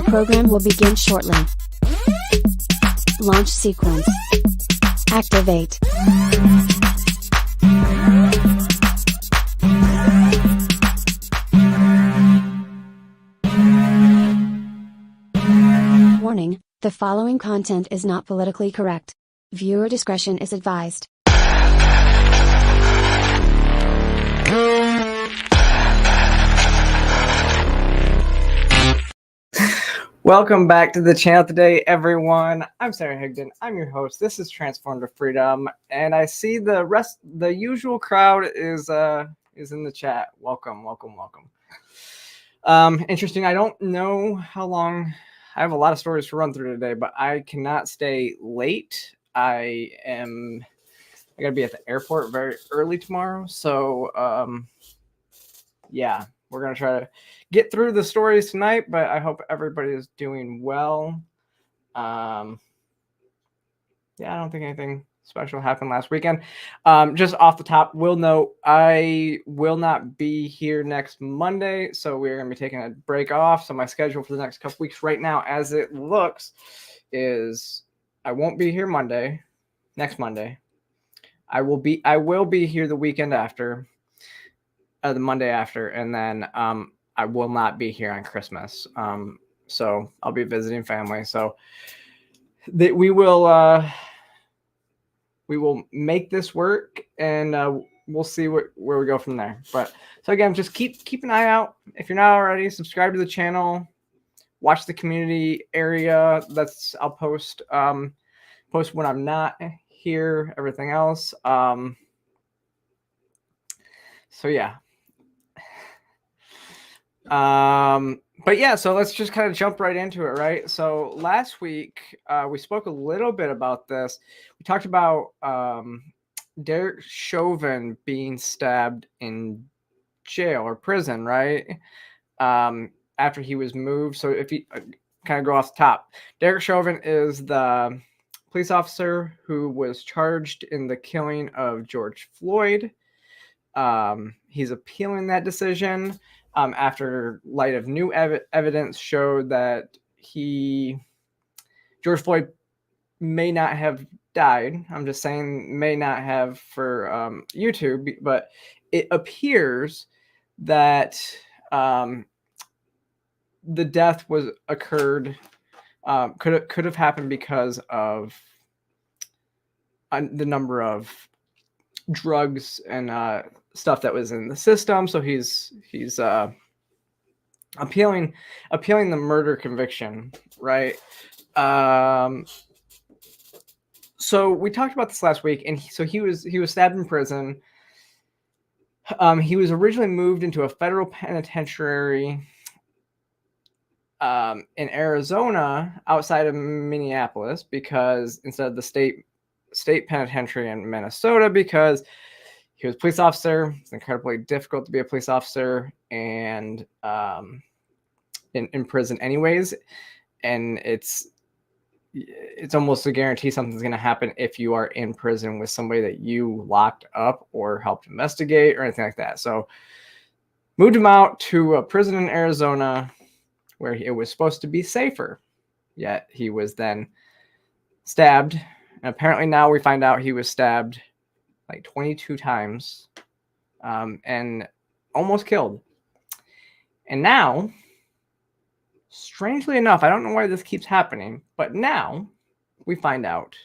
program will begin shortly. Launch sequence. Activate. Warning, the following content is not politically correct. Viewer discretion is advised. Welcome back to the channel today, everyone. I'm Sarah Higdon. I'm your host. This is Transform to Freedom, and I see the usual crowd is in the chat. Welcome. Interesting. I don't know how long. I have a lot of stories to run through today, but I cannot stay late. I gotta be at the airport very early tomorrow, so yeah. We're going to try to get through the stories tonight, but I hope everybody is doing well. Yeah, I don't think anything special happened last weekend. Just off the top, will note, I will not be here next Monday, so we're going to be taking a break off. So my schedule for the next couple weeks right now, as it looks, is I won't be here next Monday. I will be here the weekend after. The Monday after, and then I will not be here on Christmas. So I'll be visiting family. So we will make this work, and we'll see where we go from there. But so again, just keep an eye out. If you're not already, subscribe to the channel. Watch the community area. I'll post when I'm not here. Everything else. So yeah. But yeah, so let's just kind of jump right into it, right? So last week, we spoke a little bit about this. We talked about Derek Chauvin being stabbed in jail or prison, right? After he was moved. So if you kind of go off the top, Derek Chauvin is the police officer who was charged in the killing of George Floyd. He's appealing that decision. After light of new evidence showed that George Floyd may not have died. I'm just saying may not have for YouTube, but it appears that the death could have happened because of the number of drugs and stuff that was in the system. So he's appealing the murder conviction, right? So we talked about this last week, and he was stabbed in prison. He was originally moved into a federal penitentiary in Arizona outside of Minneapolis, because instead of the state penitentiary in Minnesota, because he was a police officer. It's incredibly difficult to be a police officer and in prison anyways. And it's almost a guarantee something's going to happen if you are in prison with somebody that you locked up or helped investigate or anything like that. So moved him out to a prison in Arizona where it was supposed to be safer. Yet he was then stabbed. And apparently now we find out he was stabbed like 22 times and almost killed. And now, strangely enough, I don't know why this keeps happening, but now we find out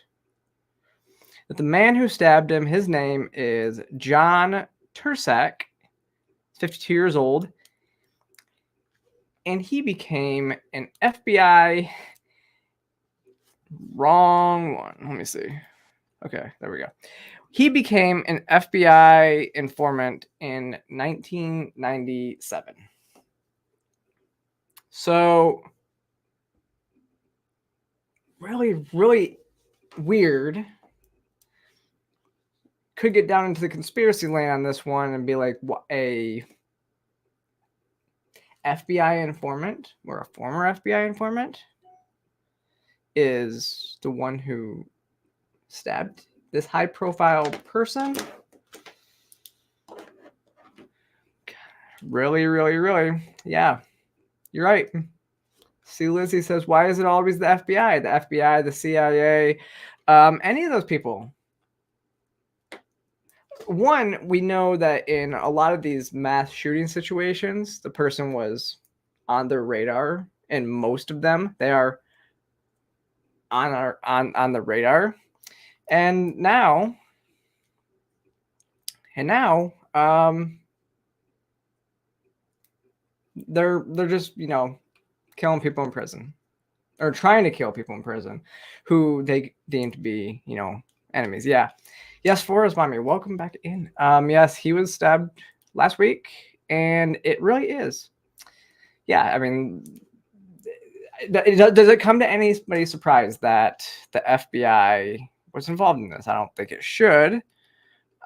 that the man who stabbed him, his name is John Tursak, 52 years old, and he became an FBI... Wrong one. Let me see. Okay, there we go. He became an FBI informant in 1997. So, really, really weird. Could get down into the conspiracy land on this one and be like, what, a FBI informant or a former FBI informant is the one who stabbed this high-profile person. Really, really, really. Yeah, you're right. See, Lizzie says, why is it always the FBI? The FBI, the CIA, any of those people. One, we know that in a lot of these mass shooting situations, the person was on their radar. In most of them, they are on the radar. And now, they're just, you know, killing people in prison, or trying to kill people in prison who they deem to be, you know, enemies. Yeah. Yes, Forrest Mommy, welcome back in. Yes, he was stabbed last week, and it really is. Yeah, I mean, does it come to anybody's surprise that the FBI was involved in this? I don't think it should.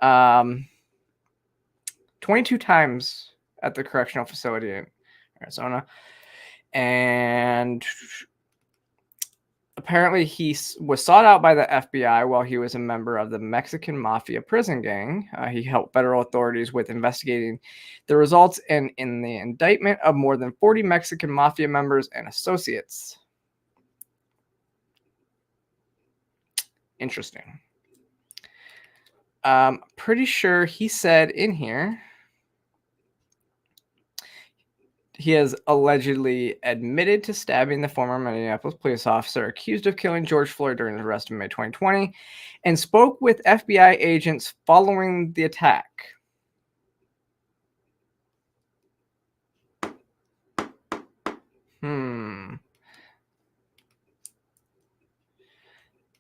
22 times at the correctional facility in Arizona, and apparently he was sought out by the FBI while he was a member of the Mexican Mafia prison gang. He helped federal authorities with investigating the results in the indictment of more than 40 Mexican Mafia members and associates. Interesting. Pretty sure he said in here he has allegedly admitted to stabbing the former Minneapolis police officer accused of killing George Floyd during his arrest in May 2020 and spoke with FBI agents following the attack.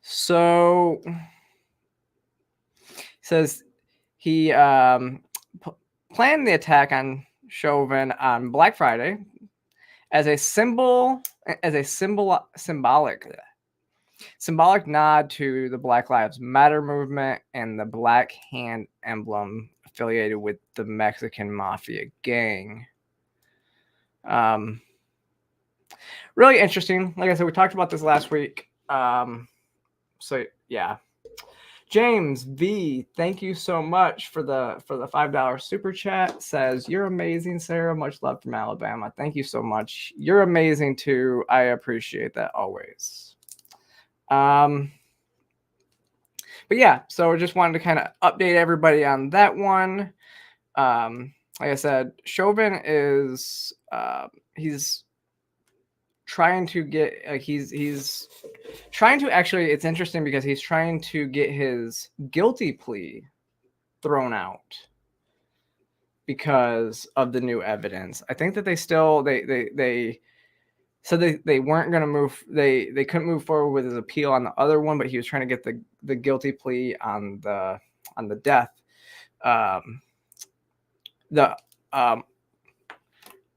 So, says he planned the attack on Chauvin on Black Friday as a symbolic nod to the Black Lives Matter movement and the black hand emblem affiliated with the Mexican Mafia gang. Really interesting. Like I said, we talked about this last week. So yeah. James V, thank you so much for the $5 super chat. Says, you're amazing, Sarah. Much love from Alabama. Thank you so much. You're amazing too. I appreciate that always. But yeah, so I just wanted to kind of update everybody on that one. Like I said, Chauvin is he's trying to get he's trying to actually, it's interesting because he's trying to get his guilty plea thrown out because of the new evidence. I think that they still they said they weren't going to move, they couldn't move forward with his appeal on the other one, but he was trying to get the guilty plea on the death,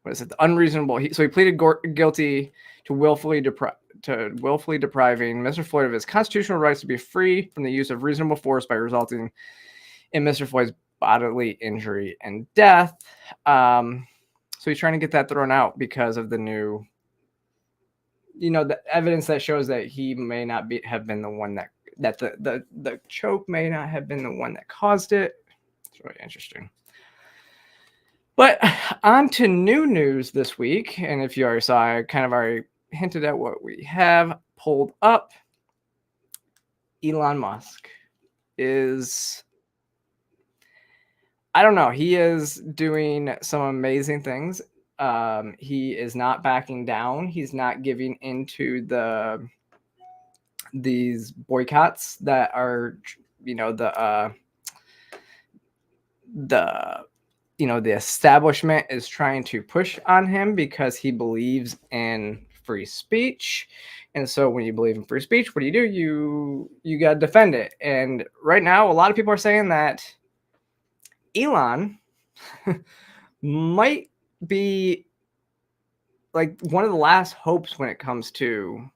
what is it, the unreasonable, so he pleaded guilty to willfully depriving Mr. Floyd of his constitutional rights to be free from the use of reasonable force by resulting in Mr. Floyd's bodily injury and death. So he's trying to get that thrown out because of the new, you know, the evidence that shows that he may not have been the one that the choke may not have been the one that caused it. It's really interesting. But on to new news this week, and if you already saw, I kind of already hinted at what we have pulled up. Elon Musk is, I don't know, he is doing some amazing things. He is not backing down. He's not giving into these boycotts that are, you know, the establishment is trying to push on him because he believes in free speech. And so when you believe in free speech, what do? You got to defend it. And right now, a lot of people are saying that Elon might be like one of the last hopes when it comes to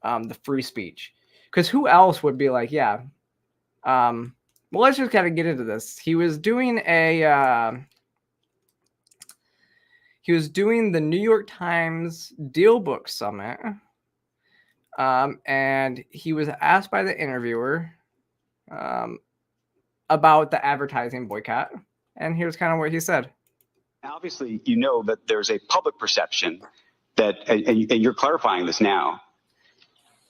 the free speech. Because who else would be like, yeah, well, let's just kind of get into this. He was doing the New York Times Deal Book Summit, and he was asked by the interviewer about the advertising boycott, and here's kind of what he said. Obviously, you know that there's a public perception that, and you're clarifying this now,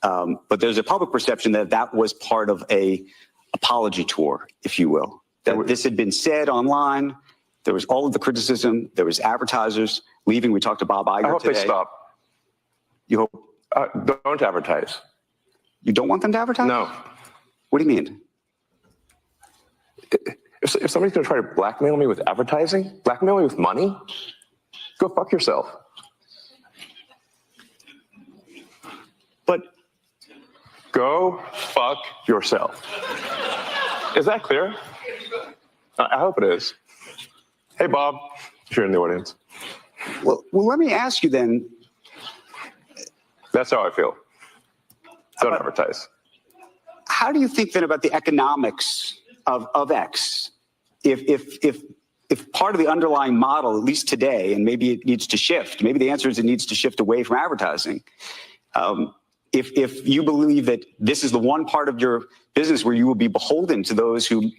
but there's a public perception that that was part of a apology tour, if you will, that this had been said online. There was all of the criticism. There was advertisers leaving. We talked to Bob Iger today. I hope they stop. You hope? Don't advertise. You don't want them to advertise? No. What do you mean? If somebody's going to try to blackmail me with advertising, blackmail me with money, go fuck yourself. But go fuck yourself. Is that clear? I hope it is. Hey, Bob, if you're in the audience. well, let me ask you then. That's how I feel. Don't advertise. How do you think then about the economics of X? If part of the underlying model, at least today, and maybe it needs to shift, maybe the answer is it needs to shift away from advertising. If you believe that this is the one part of your business where you will be beholden to those who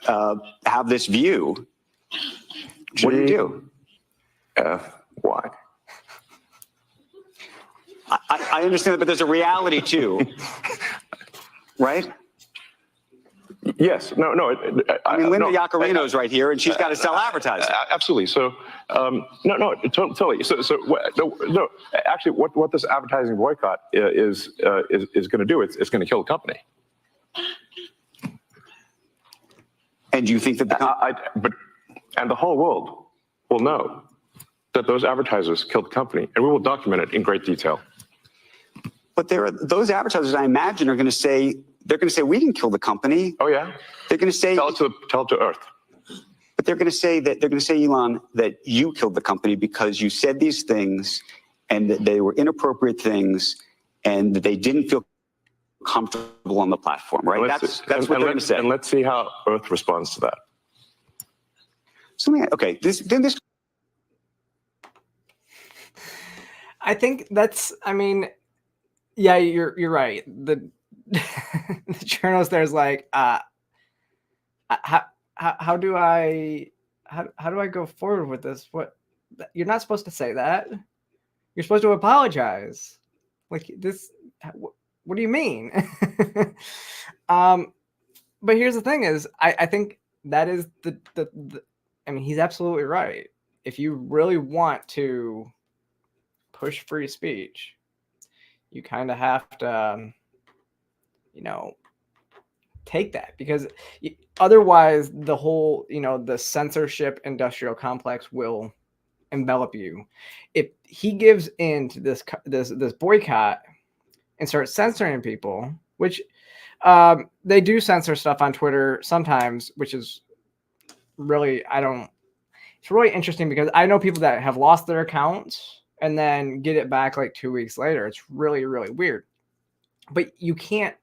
have this view, what do you do? Why? I understand that, but there's a reality too, right? Yes. No. I mean, Linda no, Yaccarino's right here, and she's got to sell advertising. Absolutely. So, totally. No. Actually, what this advertising boycott is going to do, it's going to kill the company. And do you think that and the whole world will know that those advertisers killed the company, and we will document it in great detail. But those advertisers, I imagine, are going to say, we didn't kill the company. Oh yeah. They're going to say, tell it to Earth. But they're going to say, Elon, that you killed the company because you said these things, and that they were inappropriate things, and that they didn't feel comfortable on the platform, right? That's what they're going to say. And let's see how Earth responds to that. Okay. I think that's, I mean, yeah, you're right. The the journalist there's like, how do I go forward with this? What, you're not supposed to say that. You're supposed to apologize. Like this, what do you mean? But here's the thing is, I think that is the I mean, he's absolutely right. If you really want to push free speech, you kind of have to, take that, because otherwise the whole, the censorship industrial complex will envelop you. If he gives in to this boycott and starts censoring people, which they do censor stuff on Twitter sometimes, which is really, it's really interesting, because I know people that have lost their accounts and then get it back like 2 weeks later. It's really, really weird. But you can't,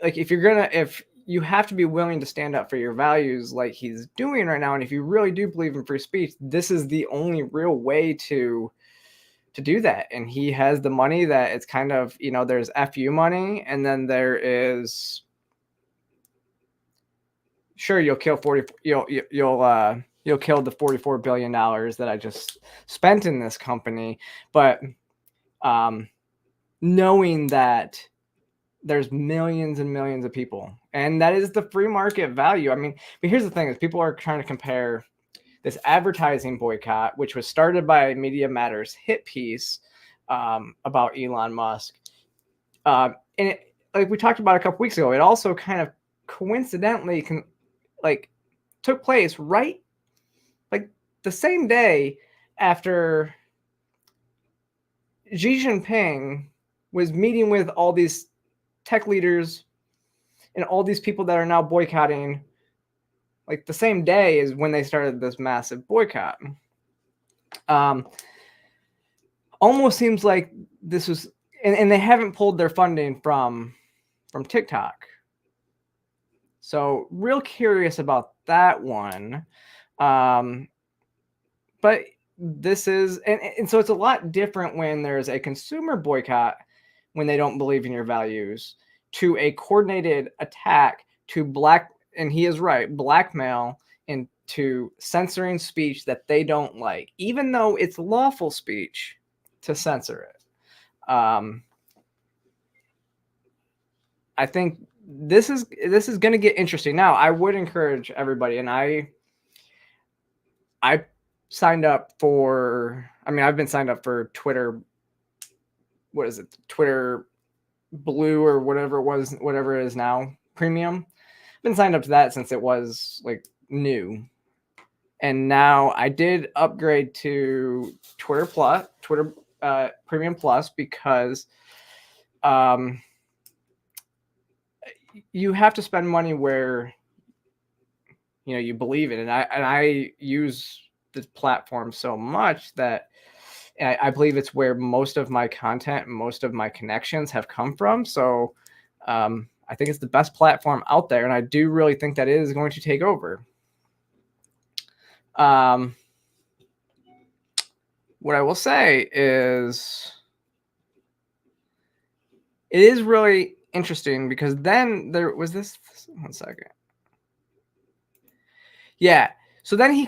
if you have to be willing to stand up for your values like he's doing right now. And if you really do believe in free speech, this is the only real way to do that. And he has the money that it's kind of, there's FU money, and then there is, sure, you'll kill you'll kill the $44 billion that I just spent in this company. But knowing that there's millions and millions of people, and that is the free market value. I mean, but here's the thing is, people are trying to compare this advertising boycott, which was started by Media Matters hit piece about Elon Musk. And it, like we talked about a couple weeks ago, it also kind of coincidentally took place right like the same day after Xi Jinping was meeting with all these tech leaders and all these people that are now boycotting. Like the same day is when they started this massive boycott. Almost seems like this was, and they haven't pulled their funding from TikTok. So real curious about that one. But this is, and so it's a lot different when there's a consumer boycott, when they don't believe in your values, to a coordinated attack to and he is right, blackmail and to censoring speech that they don't like, even though it's lawful speech to censor it. I think this is going to get interesting. Now, I would encourage everybody, and I signed up for, I've been signed up for Twitter. What is it? Twitter Blue or whatever it is now, premium. I've been signed up to that since it was like new. And now I did upgrade to Twitter Premium Plus, because you have to spend money where you believe in it. And I use this platform so much that I believe it's where most of my content and most of my connections have come from. So I think it's the best platform out there, and I do really think that it is going to take over. What I will say is it is really interesting, because then there was this, one second. Yeah. So then he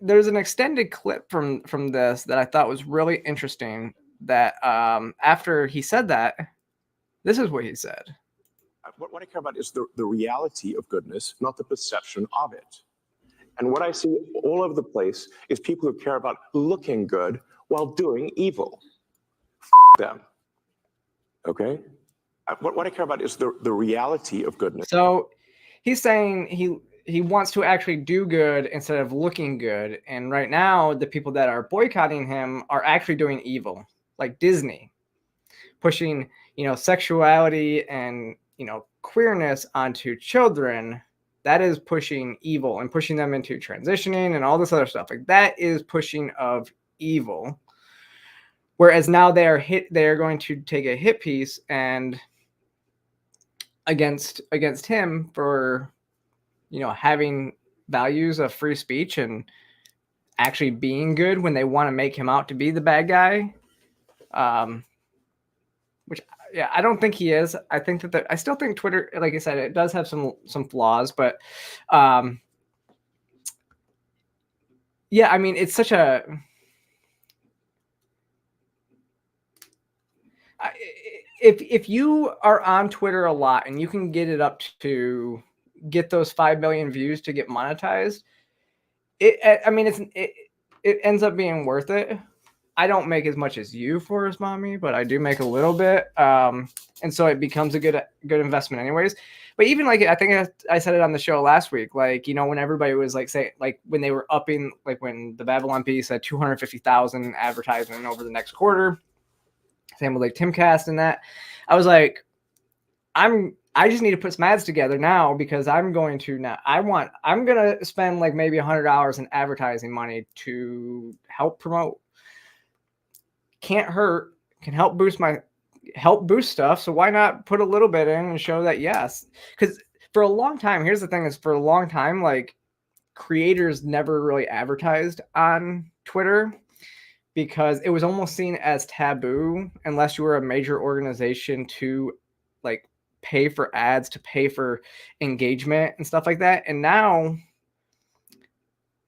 there's an extended clip from this that I thought was really interesting, that after he said that, this is what he said. What I care about is the reality of goodness, not the perception of it. And what I see all over the place is people who care about looking good while doing evil. Them. Okay? What I care about is the reality of goodness. So he's saying he wants to actually do good instead of looking good. And right now, the people that are boycotting him are actually doing evil, like Disney, pushing, sexuality and, queerness onto children. That is pushing evil and pushing them into transitioning and all this other stuff. Like, that is pushing of evil. Whereas now they are going to take a hit piece and against him for, having values of free speech and actually being good when they want to make him out to be the bad guy. Which, yeah, I don't think he is. I think that I still think Twitter, like I said, it does have some flaws, but yeah, it's such a, if you are on Twitter a lot and you can get it up to get those 5 million views to get monetized, it ends up being worth it. I don't make as much as you, Forrest Mommy, but I do make a little bit. And so it becomes a good investment anyways. But even like, I think I said it on the show last week, like, when everybody was like, say, like when they were upping, like when the Babylon piece said 250,000 advertising over the next quarter, same with like Timcast and that, I was like, I just need to put some ads together now, because I'm going to spend like maybe $100 in advertising money to help promote. Can't hurt, can help boost stuff. So why not put a little bit in and show that, yes, because for a long time, here's the thing, is for a long time, like, creators never really advertised on Twitter, because it was almost seen as taboo unless you were a major organization to like pay for ads, to pay for engagement and stuff like that. And now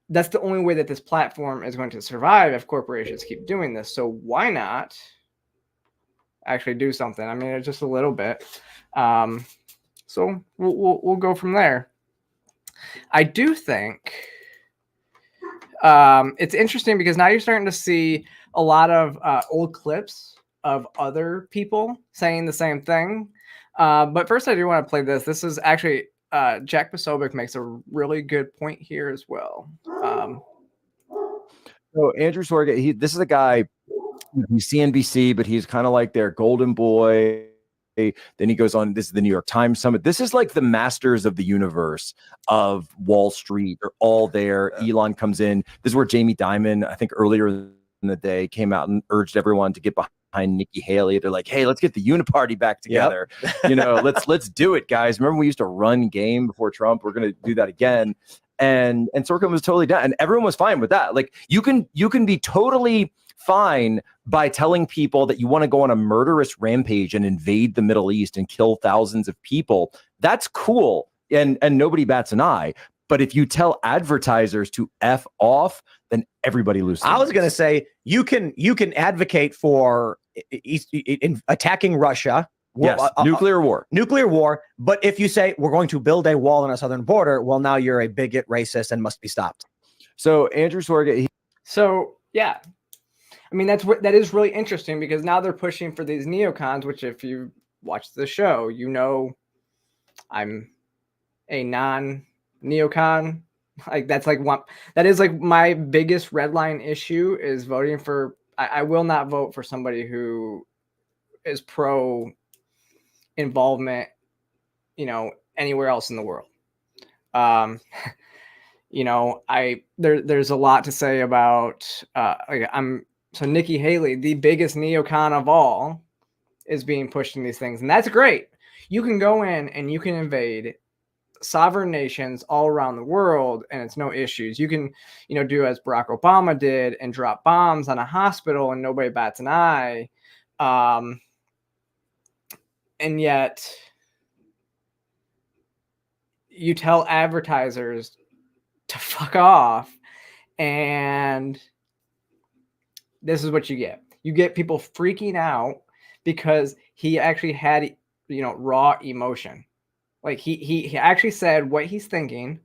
that's the only way that this platform is going to survive if corporations keep doing this. So why not actually do something? It's just a little bit. So we'll go from there. I do think it's interesting, because now you're starting to see a lot of old clips of other people saying the same thing. But first, I do want to play this. This is actually Jack Posobiec makes a really good point here as well. So Andrew Sorga, this is a guy, he's CNBC, but he's kind of like their golden boy. Then he goes on, this is the New York Times Summit. This is like the masters of the universe of Wall Street are all there. Yeah. Elon comes in. This is where Jamie Dimon, I think earlier in the day, came out and urged everyone to get behind Nikki Haley. They're like, hey, let's get the Uniparty back together. Yep. Let's do it, guys. Remember we used to run game before Trump? We're going to do that again. And Sorkin was totally down, and everyone was fine with that. Like, you can be totally fine by telling people that you want to go on a murderous rampage and invade the Middle East and kill thousands of people. That's cool, and nobody bats an eye. But if you tell advertisers to F off, then everybody loses. I was going to say you can advocate for attacking Russia. Yes, nuclear war. Nuclear war. But if you say we're going to build a wall on our southern border, well, now you're a bigot, racist, and must be stopped. So Andrew Sorga. So yeah, I mean that is really interesting because now they're pushing for these neocons, which if you watch the show, you know, I'm a non-neocon. Like that is like my biggest red line issue is voting for. I will not vote for somebody who is pro involvement, you know, anywhere else in the world. You know, there's a lot to say about so Nikki Haley, the biggest neocon of all, is being pushed in these things, and that's great. You can go in and you can invade sovereign nations all around the world, and it's no issues. You can, you know, do as Barack Obama did and drop bombs on a hospital, and nobody bats an eye. And yet you tell advertisers to fuck off, and this is what you get. You get people freaking out because he actually had, you know, raw emotion. Like he actually said what he's thinking,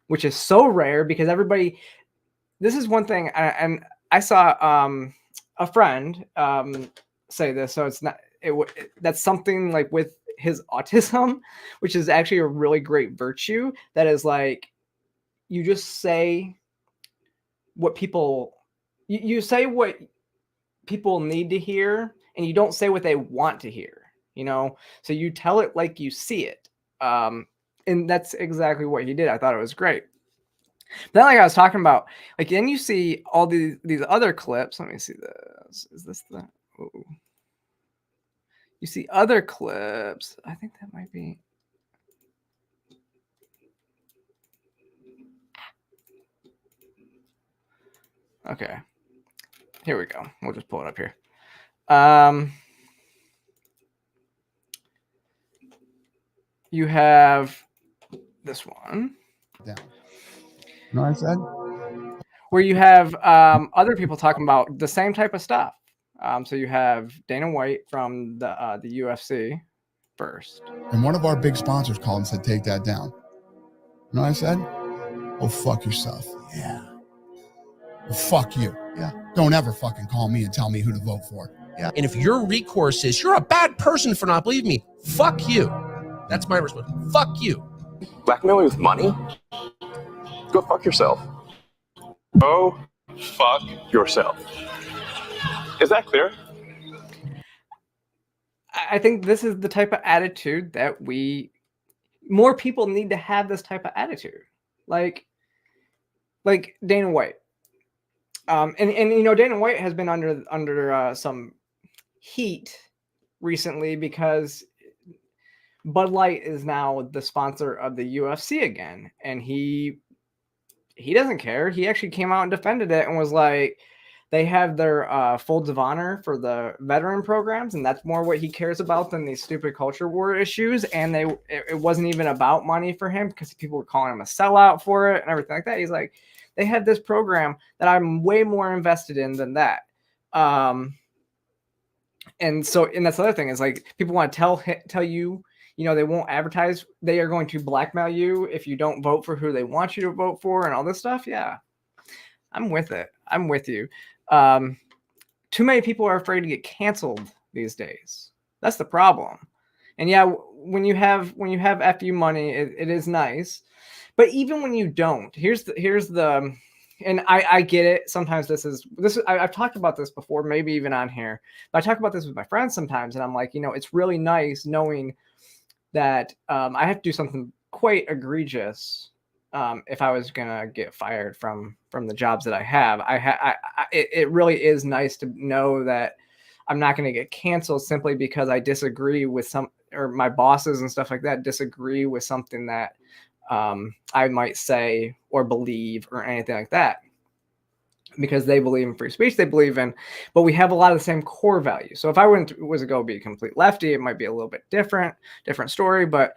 which is so rare because everybody, this is one thing. And I saw a friend say this. So it's not, that's something like with his autism, which is actually a really great virtue. That is like, you just say what people, you say what people need to hear, and you don't say what they want to hear, you know? So you tell it like you see it. And that's exactly what he did. I thought it was great. But then, like I was talking about, like, then you see all these other clips. Let me see this. Is this the, ooh. You see other clips. I think that might be. Okay. Here we go. We'll just pull it up here. You have this one. Yeah. No, I said. Where you have other people talking about the same type of stuff. So you have Dana White from the UFC first. And one of our big sponsors called and said, take that down. You know what I said? Oh, fuck yourself. Yeah. Well, fuck you. Yeah. Don't ever fucking call me and tell me who to vote for. Yeah. And if your recourse is, you're a bad person for not believing me, fuck you. That's my response. Fuck you. Blackmail me with money? Go fuck yourself. Go fuck yourself. Is that clear? I think this is the type of attitude that more people need to have this type of attitude. Like Dana White. And you know, Dana White has been under some heat recently because Bud Light is now the sponsor of the UFC again, and he doesn't care. He actually came out and defended it and was like, they have their folds of honor for the veteran programs, and that's more what he cares about than these stupid culture war issues. And it wasn't even about money for him because people were calling him a sellout for it and everything like that. He's like, they have this program that I'm way more invested in than that. And that's the other thing is like people want to tell you, you know, they won't advertise. They are going to blackmail you if you don't vote for who they want you to vote for and all this stuff. Yeah, I'm with it. I'm with you. Too many people are afraid to get canceled these days. That's the problem. And yeah, when you have FU money, it is nice. But even when you don't, here's the, and I get it. Sometimes this is I've talked about this before, maybe even on here, but I talk about this with my friends sometimes. And I'm like, you know, it's really nice knowing that I have to do something quite egregious if I was gonna get fired from the jobs that I have. It really is nice to know that I'm not going to get canceled simply because I disagree with or my bosses and stuff like that disagree with something that I might say or believe or anything like that, because they believe in free speech. They believe in, but we have a lot of the same core values. So if I was to go be a complete lefty, it might be a little bit different story. But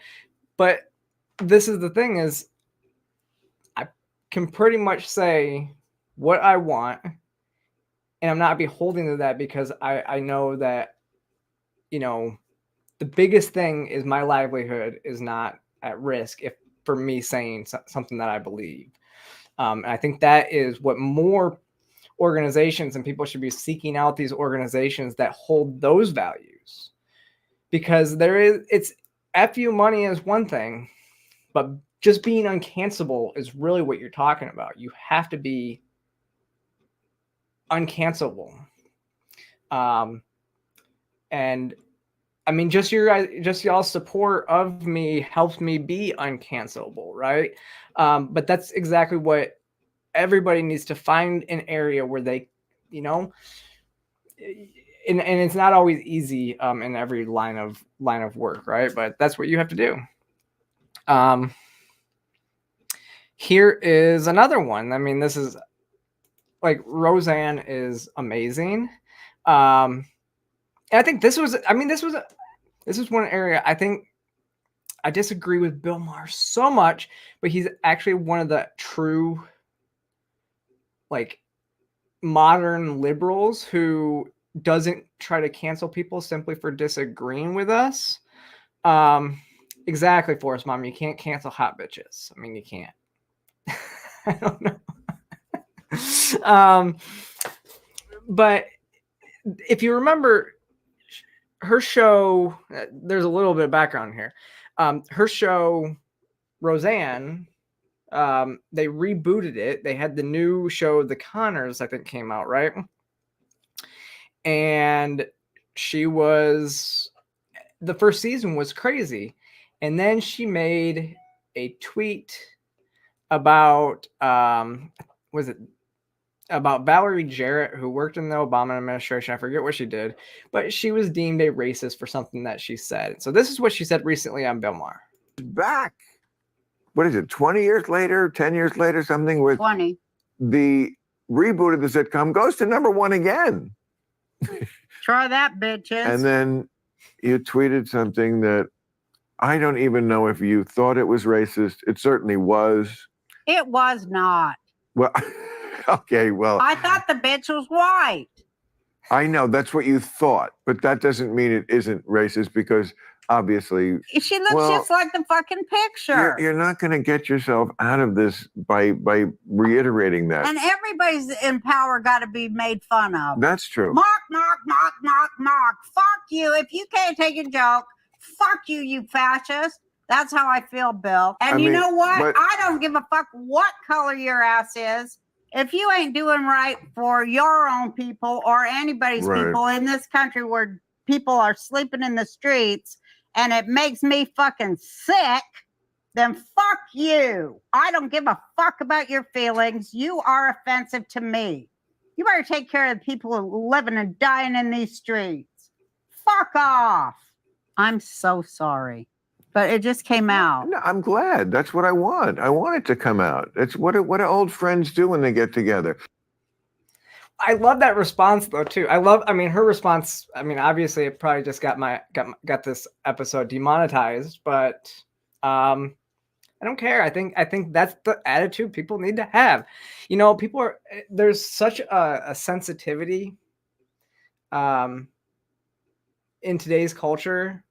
this is the thing is, can pretty much say what I want, and I'm not beholden to that, because I know that, you know, the biggest thing is my livelihood is not at risk if for me saying something that I believe. And I think that is what more organizations and people should be seeking out, these organizations that hold those values, because it's FU money is one thing, but just being uncancelable is really what you're talking about. You have to be uncancelable. And I mean, just y'all's support of me helps me be uncancelable, right? But that's exactly what everybody needs to find, an area where they, you know, and it's not always easy in every line of work, right? But that's what you have to do. Here is another one. I mean, this is like, Roseanne is amazing. And I think this was one area I think I disagree with Bill Maher so much, but he's actually one of the true, like, modern liberals who doesn't try to cancel people simply for disagreeing with us. Exactly, Forrest Mom. You can't cancel hot bitches. I mean, you can't. I don't know. But if you remember her show, there's a little bit of background here. Her show, Roseanne, they rebooted it. They had the new show, The Conners, I think, came out, right? And the first season was crazy. And then she made a tweet about, about Valerie Jarrett, who worked in the Obama administration. I forget what she did, but she was deemed a racist for something that she said. So this is what she said recently on Bill Maher. Back, what is it, 20 years later, 10 years later, something, with 20. The reboot of the sitcom goes to #1 again. Try that, bitches. And then you tweeted something that I don't even know if you thought it was racist. It certainly was. It was not. Well, okay, well. I thought the bitch was white. I know, that's what you thought, but that doesn't mean it isn't racist, because obviously. She looks just like the fucking picture. You're not going to get yourself out of this by reiterating that. And everybody's in power got to be made fun of. That's true. Mark. Fuck you. If you can't take a joke, fuck you, you fascist. That's how I feel, Bill. And you know what? I don't give a fuck what color your ass is. If you ain't doing right for your own people or anybody's people in this country where people are sleeping in the streets and it makes me fucking sick, then fuck you. I don't give a fuck about your feelings. You are offensive to me. You better take care of the people who are living and dying in these streets. Fuck off. I'm so sorry. But it just came out. No, I'm glad. That's what I want. I want it to come out. It's what do old friends do when they get together. I love that response though too. I mean, her response. I mean, obviously, it probably just got this episode demonetized, but I don't care. I think that's the attitude people need to have. You know, there's such a sensitivity in today's culture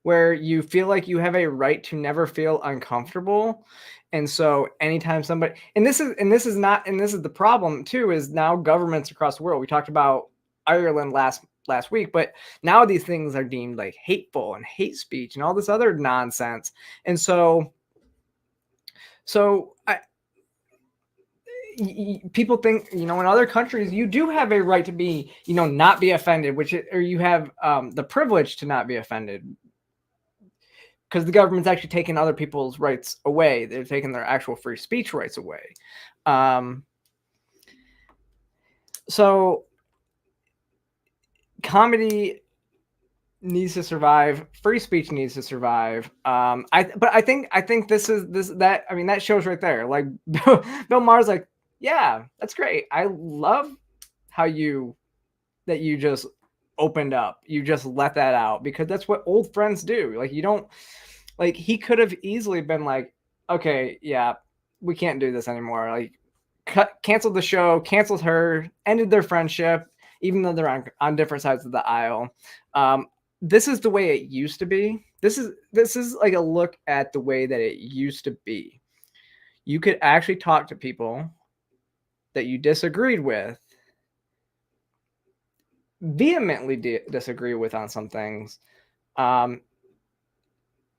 where you feel like you have a right to never feel uncomfortable. And so anytime somebody, and this is the problem too, is now governments across the world, we talked about Ireland last week, but now these things are deemed like hateful and hate speech and all this other nonsense. And so people think, you know, in other countries, you do have a right to be, you know, not be offended, or you have the privilege to not be offended, because the government's actually taking other people's rights away. They're taking their actual free speech rights away. So comedy needs to survive. Free speech needs to survive. I think that shows right there. Like Bill Maher's like, yeah, that's great. I love how you just opened up. You just let that out, because that's what old friends do. Like, you don't, like, he could have easily been like, okay, yeah, we can't do this anymore. Like, canceled the show, canceled her, ended their friendship, even though they're on different sides of the aisle. This is the way it used to be. This is like a look at the way that it used to be. You could actually talk to people that you disagreed with, vehemently disagree with on some things, and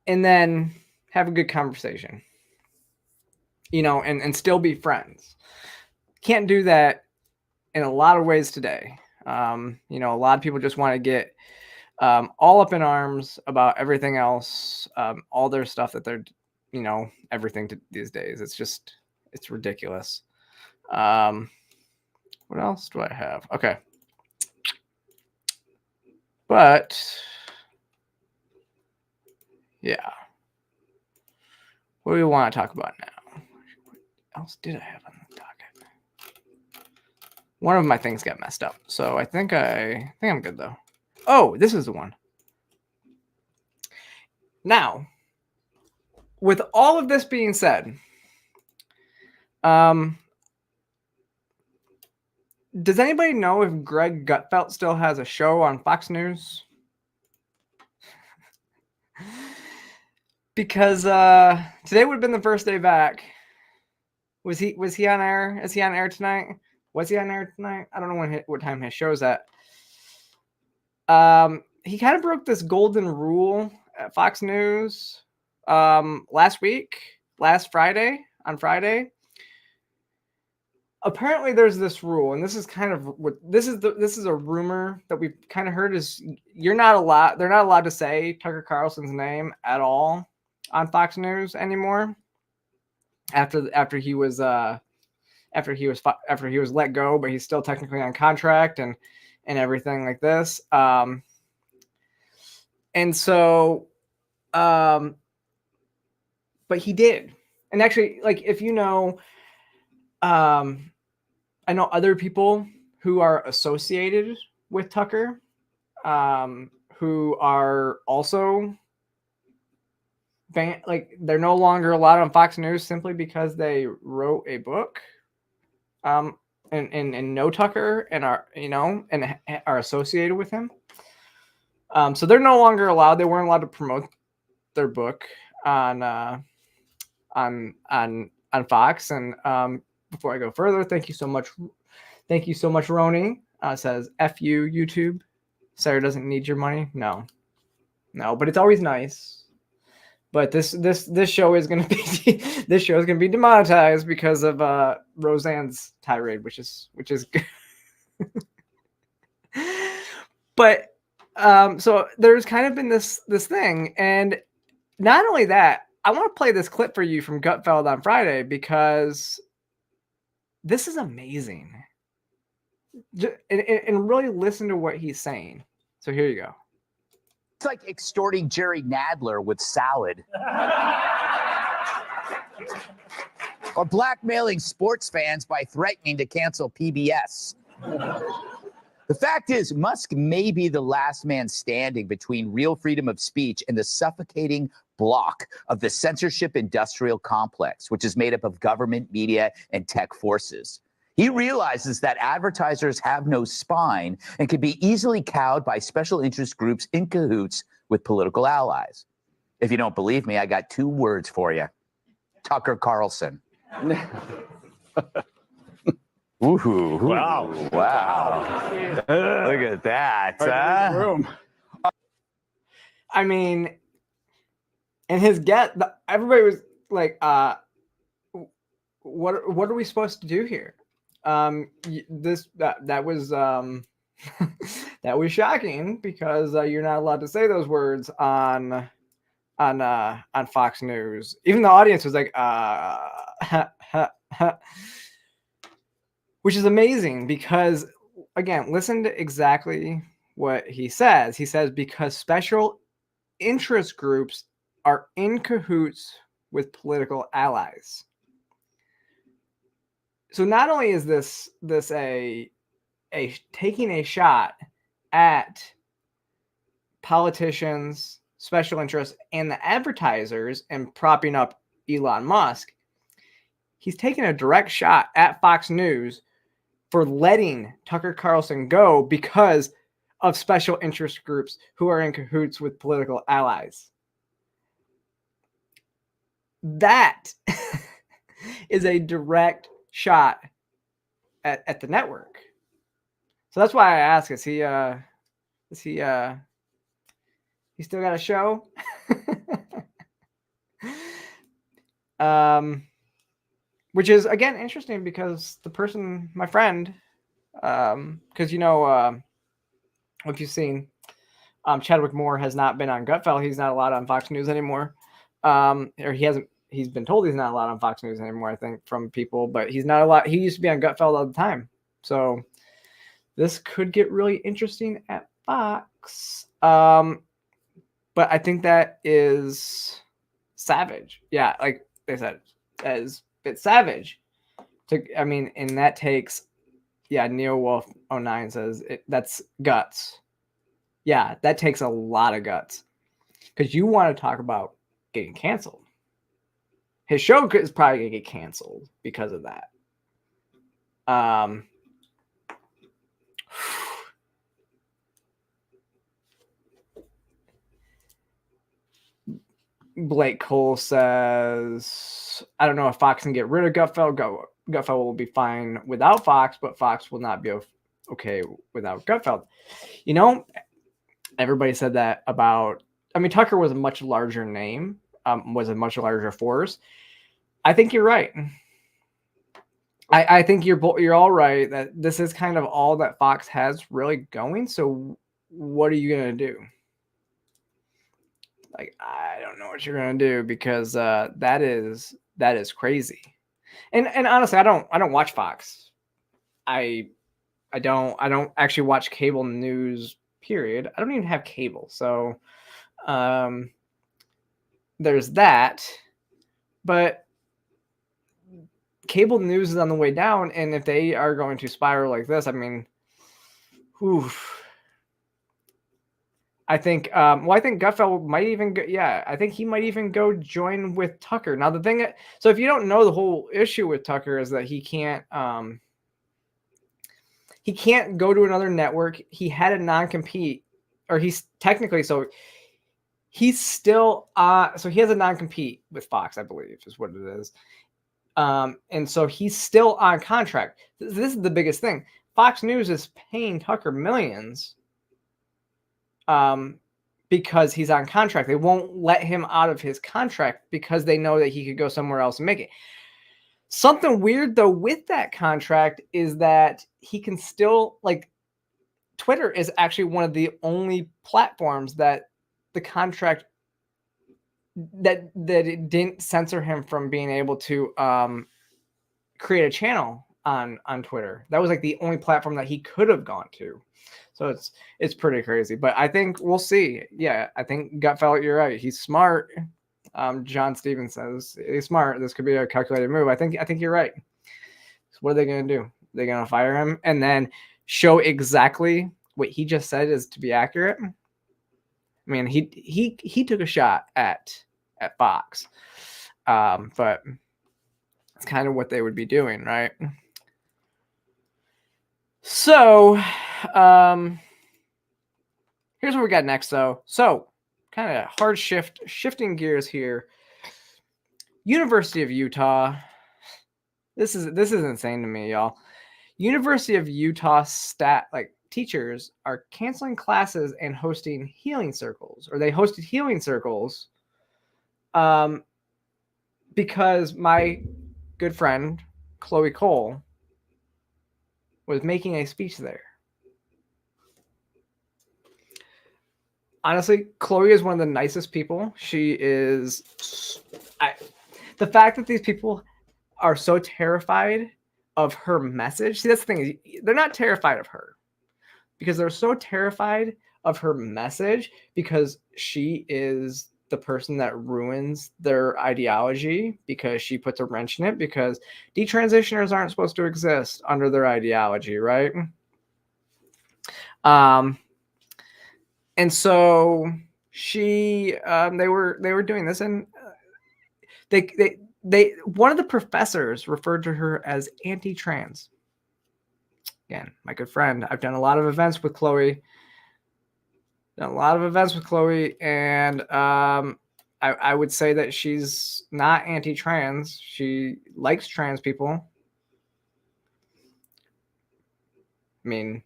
then have a good conversation, you know, and still be friends. Can't do that in a lot of ways today. You know, a lot of people just want to get all up in arms about everything else, all their stuff that they're, you know, everything these days. It's ridiculous. What else do I have? Okay. But yeah. What do we want to talk about now? What else did I have on the docket? One of my things got messed up, so I think I'm good though. Oh, this is the one. Now, with all of this being said, does anybody know if Greg Gutfeld still has a show on Fox News? Because today would have been the first day back. Was he on air? Is he on air tonight? Was he on air tonight? I don't know what time his show's at. He kind of broke this golden rule at Fox News last Friday. Apparently there's this rule, and this is kind of what this is a rumor that we've kind of heard, is they're not allowed to say Tucker Carlson's name at all on Fox News anymore after he was let go, but he's still technically on contract and everything like this. And so but he did. And actually, like, if you know, I know other people who are associated with Tucker, who are also like, they're no longer allowed on Fox News simply because they wrote a book, and know Tucker and are, you know, and are associated with him. So they're no longer allowed. They weren't allowed to promote their book on Fox. And before I go further, thank you so much, Roni. Says F you, YouTube. Sarah doesn't need your money. No, but it's always nice. But this show is gonna be demonetized because of Roseanne's tirade, which is good. But so there's kind of been this thing, and not only that, I want to play this clip for you from Gutfeld on Friday because this is amazing. And really listen to what he's saying. So here you go. It's like extorting Jerry Nadler with salad. Or blackmailing sports fans by threatening to cancel PBS. The fact is, Musk may be the last man standing between real freedom of speech and the suffocating block of the censorship industrial complex, which is made up of government, media, and tech forces. He realizes that advertisers have no spine and can be easily cowed by special interest groups in cahoots with political allies. If you don't believe me, I got 2 words for you. Tucker Carlson. Woohoo. Wow. Look at that. Room. I mean, and his everybody was like, what are we supposed to do here? That was that was shocking because you're not allowed to say those words on Fox News. Even the audience was like, which is amazing because, again, listen to exactly what he says. He says, because special interest groups are in cahoots with political allies. So not only is this a taking a shot at politicians, special interests, and the advertisers and propping up Elon Musk, he's taking a direct shot at Fox News for letting Tucker Carlson go because of special interest groups who are in cahoots with political allies. That is a direct shot at the network. So that's why I ask, is he still got a show? Which is again interesting because the person, my friend, because if you've seen, Chadwick Moore has not been on Gutfeld. He's not allowed on Fox News anymore, or he's been told he's not allowed on Fox News anymore, I think, from people, but he's not allowed. He used to be on Gutfeld all the time. So this could get really interesting at Fox. But I think that is savage. Yeah, like they said, it's savage. And that takes, Neo Wolf 09 says that's guts. Yeah, that takes a lot of guts. Because you want to talk about getting canceled. His show is probably going to get canceled because of that. Blake Cole says, I don't know if Fox can get rid of Gutfeld. Gutfeld will be fine without Fox, but Fox will not be okay without Gutfeld. Everybody said that about, Tucker was a much larger name, was a much larger force. I think you're right. I think you're all right that this is kind of all that Fox has really going. So what are you going to do? Like, I don't know what you're gonna do because that is crazy. And honestly, I don't watch Fox. I don't actually watch cable news. Period. I don't even have cable, so there's that. But cable news is on the way down, and if they are going to spiral like this, I think Gutfeld might even go, I think he might even go join with Tucker. Now so if you don't know, the whole issue with Tucker is that he can't go to another network. He had a non-compete, or he's technically, so he's still so he has a non-compete with Fox, I believe is what it is. And so he's still on contract. This is the biggest thing. Fox News is paying Tucker millions because he's on contract. They won't let him out of his contract because they know that he could go somewhere else and make it. Something weird though with that contract is that he can still, like, Twitter is actually one of the only platforms that the contract that it didn't censor him from being able to create a channel on Twitter. That was like the only platform that he could have gone to. So it's pretty crazy, but I think we'll see. Yeah, I think Gutfeld, you're right. He's smart. John Steubens says he's smart. This could be a calculated move. I think you're right. So what are they going to do? They're going to fire him and then show exactly what he just said is to be accurate. He took a shot at Fox, but it's kind of what they would be doing, right? So, here's what we got next, though. So, kind of hard shifting gears here. University of Utah. This is insane to me, y'all. University of Utah teachers are canceling classes and hosting healing circles, or they hosted healing circles, because my good friend Chloe Cole was making a speech there. Honestly, Chloe is one of the nicest people. She is. The fact that these people are so terrified of her message. See, that's the thing. They're not terrified of her because they're so terrified of her message because she is the person that ruins their ideology, because she puts a wrench in it, because detransitioners aren't supposed to exist under their ideology, right? And so they were doing this, and one of the professors referred to her as anti-trans. Again, my good friend. I've done a lot of events with Chloe. And I would say that she's not anti-trans. She likes trans people. I mean,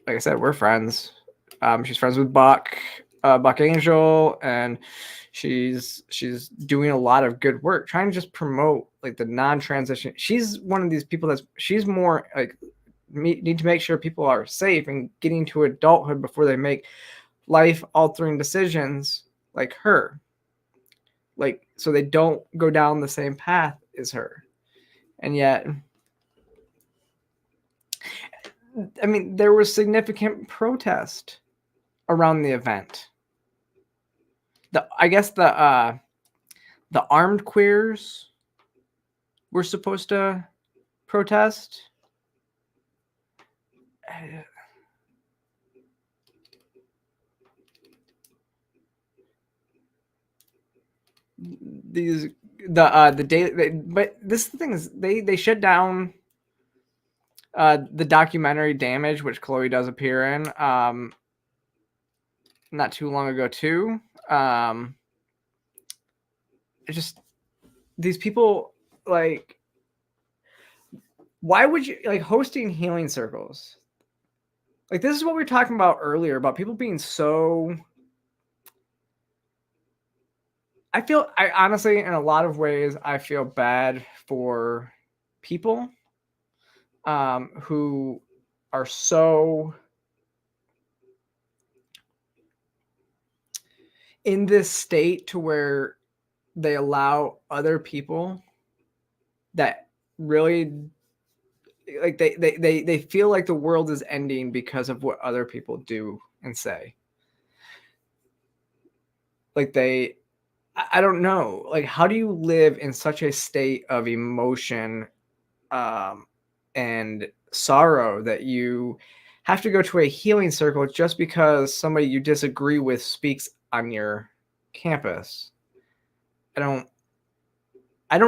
like I said, we're friends. She's friends with Buck Angel, and she's doing a lot of good work, trying to just promote like the non-transition. She's one of these people she's more like need to make sure people are safe and getting to adulthood before they make life-altering decisions like her, like so they don't go down the same path as her. And yet, I mean, there was significant protest around the event. I guess the armed queers were supposed to protest. The day, but this thing is they shut down the documentary Damage, which Chloe does appear in not too long ago too. It's just these people, like, why would you like hosting healing circles? Like, this is what we were talking about earlier about people being so. I honestly, in a lot of ways, I feel bad for people who are so in this state to where they allow other people that really like they feel like the world is ending because of what other people do and say. Like I don't know. Like, how do you live in such a state of emotion and sorrow that you have to go to a healing circle just because somebody you disagree with speaks on your campus? I don't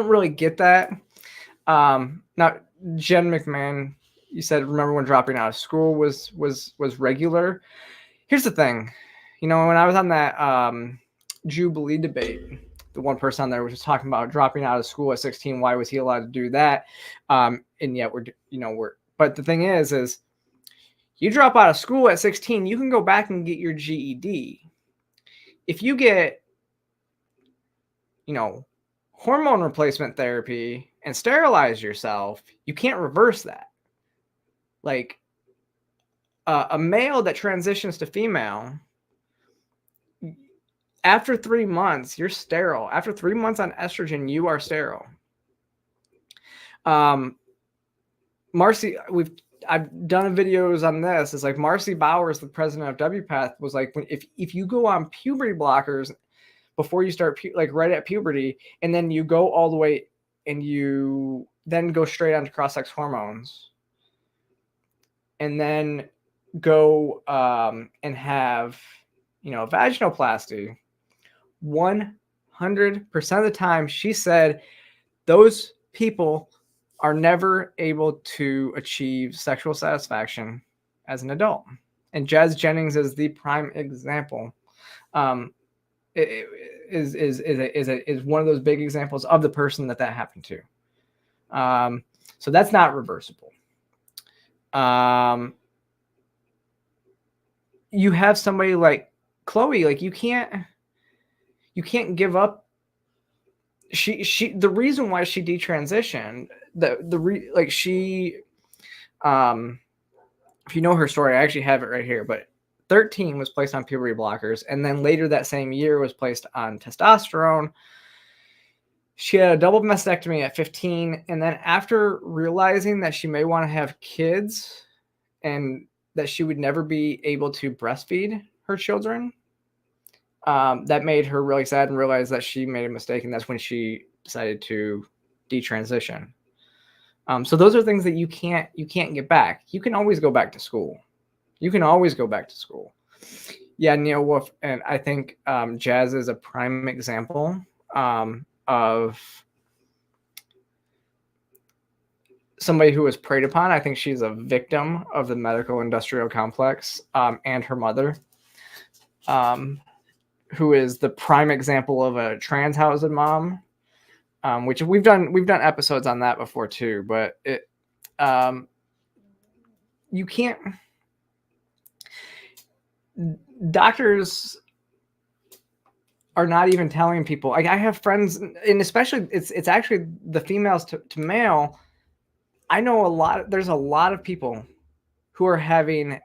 really get that. Now, Jen McMahon, you said, remember when dropping out of school was regular? Here's the thing. You know, when I was on that Jubilee debate, the one person on there was just talking about dropping out of school at 16. Why was he allowed to do that? And yet but the thing is you drop out of school at 16, you can go back and get your GED. If you get, hormone replacement therapy and sterilize yourself, you can't reverse that. Like a male that transitions to female, after 3 months, you're sterile. After 3 months on estrogen, you are sterile. Marcy, I've done videos on this. It's like Marcy Bowers, the president of WPATH, was like, if you go on puberty blockers before you start, like right at puberty, and then you go all the way and you then go straight onto cross-sex hormones, and then go and have, vaginoplasty, 100% of the time, she said those people are never able to achieve sexual satisfaction as an adult. And Jazz Jennings is the prime example. Is one of those big examples of the person that happened to. So that's not reversible. You have somebody like Chloe, like you can't give up. The reason why she detransitioned, if you know her story, I actually have it right here, but 13 was placed on puberty blockers, and then later that same year was placed on testosterone. She had a double mastectomy at 15, and then after realizing that she may want to have kids and that she would never be able to breastfeed her children, that made her really sad and realize that she made a mistake, and that's when she decided to detransition. So those are things that you can't get back. You can always go back to school. Yeah, Neil Wolf, and I think Jazz is a prime example. of somebody who was preyed upon. I think she's a victim of the medical industrial complex, and her mother, who is the prime example of a trans housed mom, which we've done episodes on that before too. But it, you can't. Doctors are not even telling people. Like, I have friends, and especially it's actually the females to male. I know there's a lot of people who are having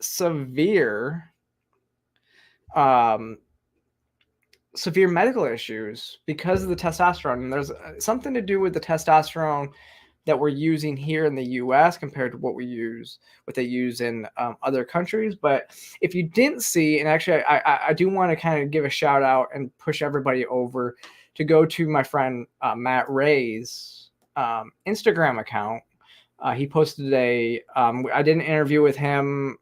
severe medical issues because of the testosterone. And there's something to do with the testosterone that we're using here in the US compared to what they use in other countries. But if you didn't see, and actually I do want to kind of give a shout out and push everybody over to go to my friend Matt Ray's Instagram account. He posted I did an interview with him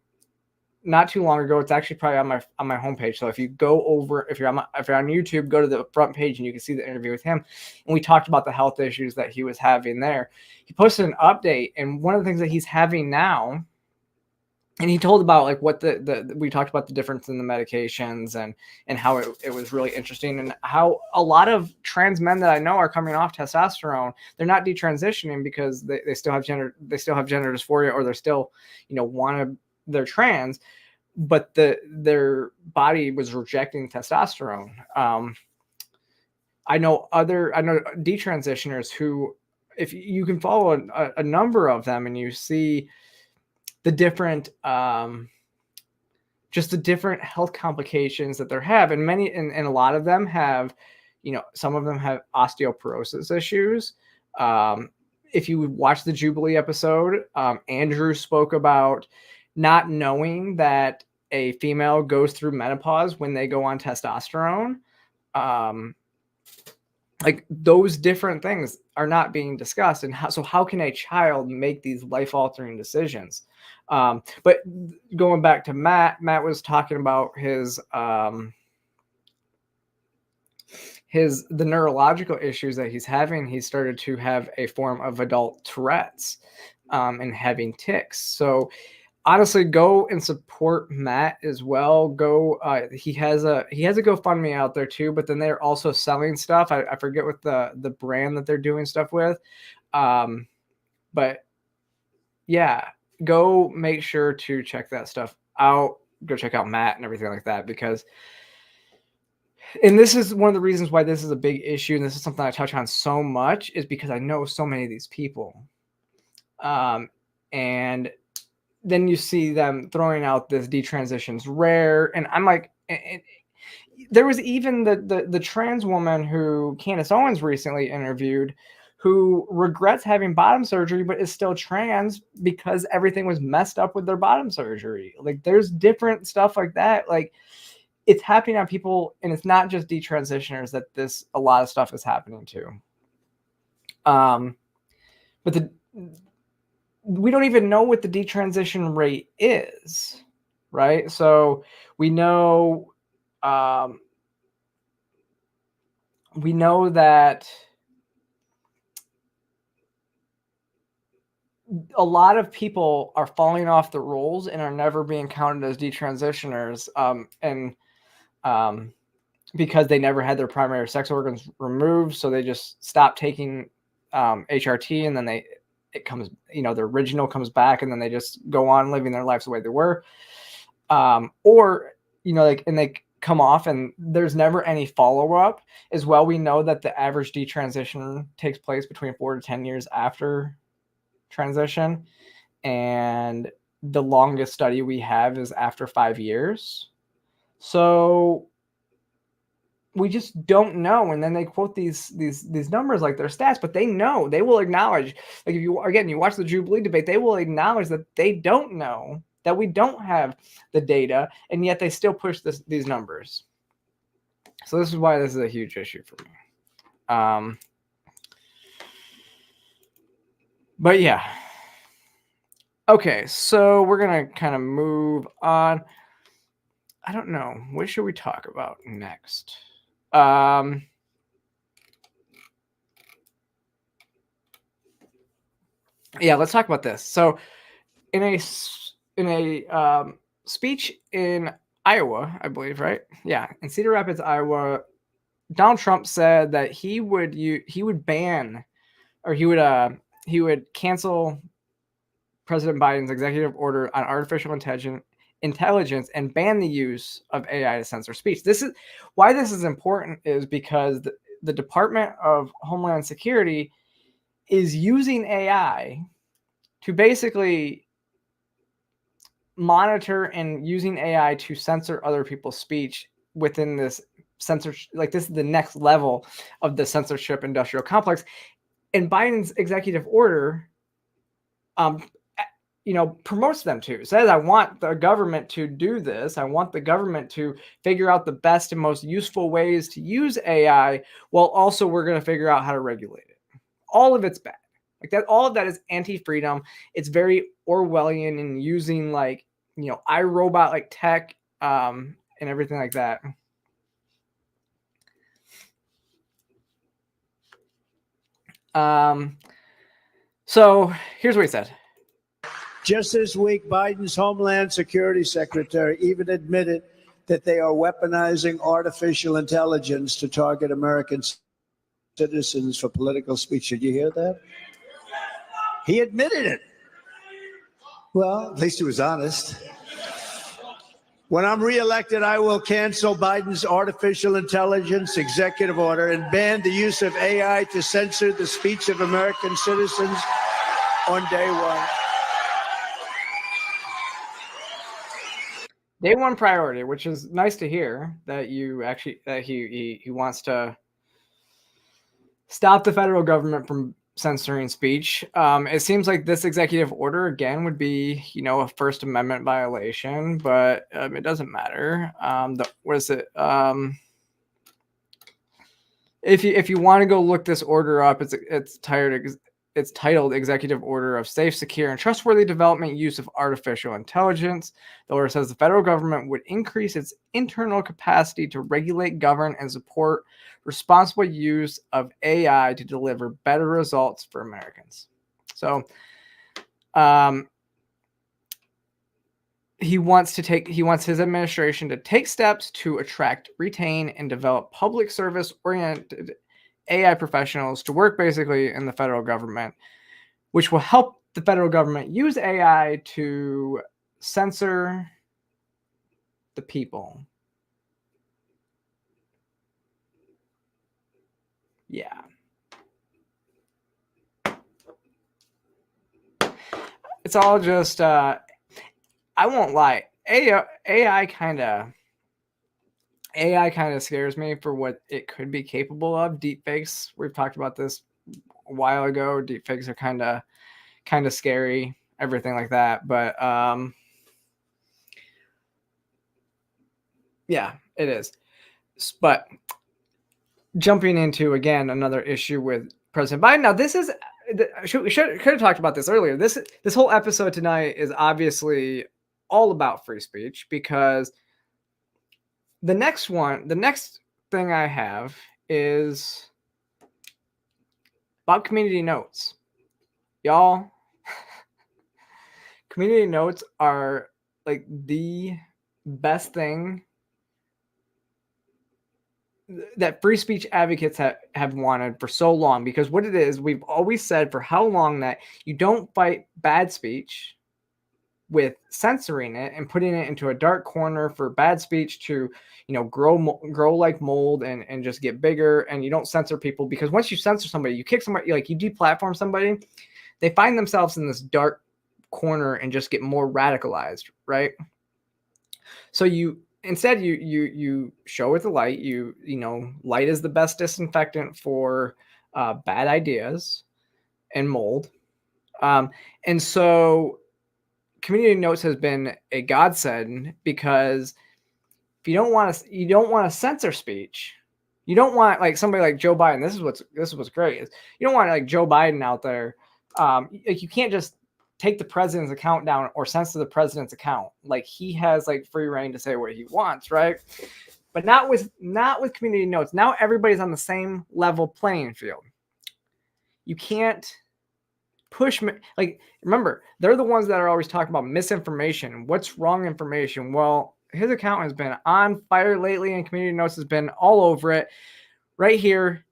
not too long ago. It's actually probably on my homepage. So if you go over, if you're on YouTube, go to the front page and you can see the interview with him. And we talked about the health issues that he was having there. He posted an update, and one of the things that he's having now, and he told about like what we talked about the difference in the medications and how it was really interesting, and how a lot of trans men that I know are coming off testosterone. They're not detransitioning because they still have gender dysphoria, or they're still, they're trans, but their body was rejecting testosterone. I know detransitioners who, if you can follow a number of them, and you see the different just the different health complications that they have, and a lot of them have, some of them have osteoporosis issues. If you watch the Jubilee episode, Andrew spoke about not knowing that a female goes through menopause when they go on testosterone. Like, those different things are not being discussed. And how can a child make these life-altering decisions? But going back to Matt was talking about the neurological issues that he's having. He started to have a form of adult Tourette's, and having tics. So honestly, go and support Matt as well. He has a GoFundMe out there too, but then they're also selling stuff. I forget what the brand that they're doing stuff with. But yeah, go make sure to check that stuff out. Go check out Matt and everything like that, and this is one of the reasons why this is a big issue, and this is something I touch on so much, is because I know so many of these people. And then you see them throwing out this detransition's rare, and I'm like, there was even the trans woman who Candace Owens recently interviewed, who regrets having bottom surgery but is still trans because everything was messed up with their bottom surgery. Like, there's different stuff like that. Like, it's happening on people, and it's not just detransitioners that a lot of stuff is happening to. But we don't even know what the detransition rate is, right? So we know that a lot of people are falling off the rolls and are never being counted as detransitioners, because they never had their primary sex organs removed, so they just stopped taking HRT, and then it comes, the original comes back, and then they just go on living their lives the way they were, or and they come off, and there's never any follow-up as well. We know that the average detransition takes place between 4 to 10 years after transition, and the longest study we have is after 5 years. So we just don't know. And then they quote these numbers like their stats, but they know, they will acknowledge, like, if you watch the Jubilee debate, they will acknowledge that they don't know, that we don't have the data, and yet they still push these numbers. So this is why this is a huge issue for me. But yeah. Okay, so we're going to kind of move on. I don't know. What should we talk about next? Yeah, let's talk about this. So in a speech in Iowa, I believe, right? Yeah, in Cedar Rapids, Iowa, Donald Trump said that he would ban, or he would cancel President Biden's executive order on artificial intelligence and ban the use of AI to censor speech. This is why this is important, is because the Department of Homeland Security is using AI to basically monitor and using AI to censor other people's speech within this censorship. Like, this is the next level of the censorship industrial complex. And Biden's executive order, promotes them to. Says, I want the government to do this. I want the government to figure out the best and most useful ways to use AI, while also we're going to figure out how to regulate it. All of it's bad. Like that, all of that is anti-freedom. It's very Orwellian and using iRobot like tech and everything like that. So here's what he said. Just this week, Biden's Homeland Security Secretary even admitted that they are weaponizing artificial intelligence to target American citizens for political speech. Did you hear that? He admitted it. Well, at least he was honest. When I'm reelected, I will cancel Biden's artificial intelligence executive order and ban the use of AI to censor the speech of American citizens on day one. Day one priority, which is nice to hear that he wants to stop the federal government from censoring speech. It seems like this executive order again would be, a First Amendment violation, but it doesn't matter. What is it? If you want to go look this order up, it's titled Executive Order of Safe, Secure, and Trustworthy Development Use of Artificial Intelligence. The order says the federal government would increase its internal capacity to regulate, govern, and support responsible use of AI to deliver better results for Americans. So he wants his administration to take steps to attract, retain, and develop public service-oriented AI professionals to work basically in the federal government, which will help the federal government use AI to censor the people. Yeah. It's all just, I won't lie. AI kind of scares me for what it could be capable of. Deepfakes, we've talked about this a while ago. Deepfakes are kind of scary, everything like that. But yeah, it is. But jumping into again another issue with President Biden. Now, this is we could have talked about this earlier. This whole episode tonight is obviously all about free speech, because the next thing I have is about community notes. Y'all, community notes are like the best thing that free speech advocates have wanted for so long, because what it is, we've always said for how long that you don't fight bad speech with censoring it and putting it into a dark corner for bad speech to, grow like mold and just get bigger. And you don't censor people, because once you censor somebody, you kick somebody, like you deplatform somebody, they find themselves in this dark corner and just get more radicalized, right? So instead you show with the light. Light is the best disinfectant for bad ideas and mold. And so community notes has been a godsend, because if you don't want to censor speech, you don't want like somebody like Joe Biden. This is what's great is you don't want like Joe Biden out there. Like you can't just take the president's account down or censor the president's account. Like he has like free reign to say what he wants, right? But not with community notes. Now everybody's on the same level playing field. You can't like, remember, they're the ones that are always talking about misinformation. What's wrong information? Well, his account has been on fire lately, and Community Notes has been all over it. Right here,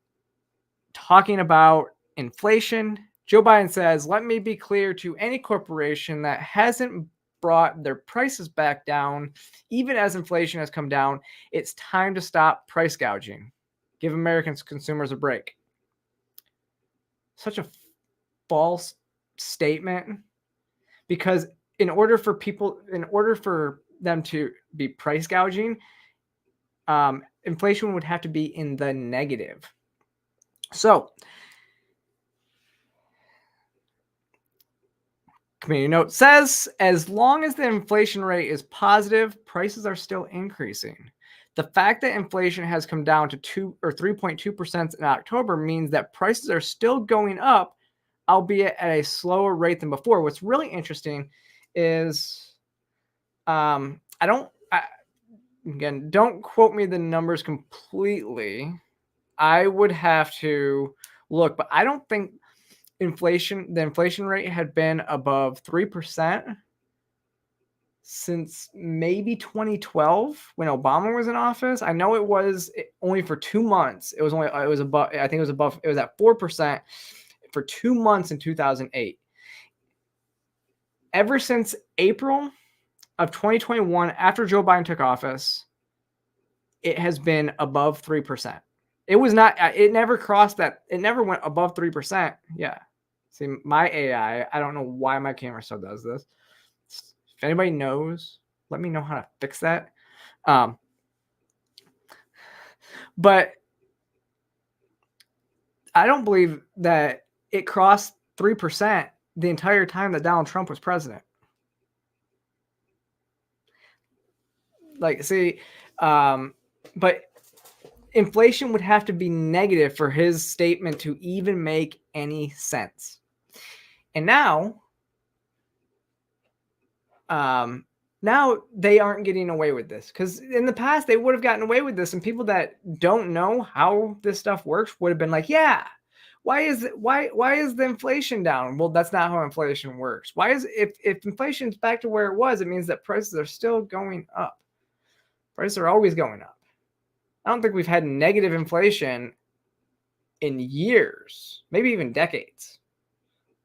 talking about inflation. Joe Biden says, let me be clear to any corporation that hasn't brought their prices back down, even as inflation has come down, it's time to stop price gouging. Give American consumers a break. Such a false statement, because in order for them to be price gouging, inflation would have to be in the negative. So, Community Note says, as long as the inflation rate is positive, prices are still increasing. The fact that inflation has come down to 2 or 3.2% in October means that prices are still going up, albeit at a slower rate than before. What's really interesting is, again, don't quote me the numbers completely. I would have to look, but I don't think the inflation rate had been above 3% since maybe 2012 when Obama was in office. I know it was only for 2 months. It was above, I think it was above, it was at 4% for 2 months in 2008. Ever since April of 2021, after Joe Biden took office, it has been above 3%. It was not, it never crossed that. It never went above 3%. Yeah. See, my AI, I don't know why my camera still does this. If anybody knows, let me know how to fix that. But I don't believe that it crossed 3% the entire time that Donald Trump was president. Like, see, but inflation would have to be negative for his statement to even make any sense. And now they aren't getting away with this, because in the past they would have gotten away with this, and people that don't know how this stuff works would have been like, yeah, why is the inflation down? Well, that's not how inflation works. If inflation's back to where it was, it means that prices are still going up. Prices are always going up. I don't think we've had negative inflation in years, maybe even decades.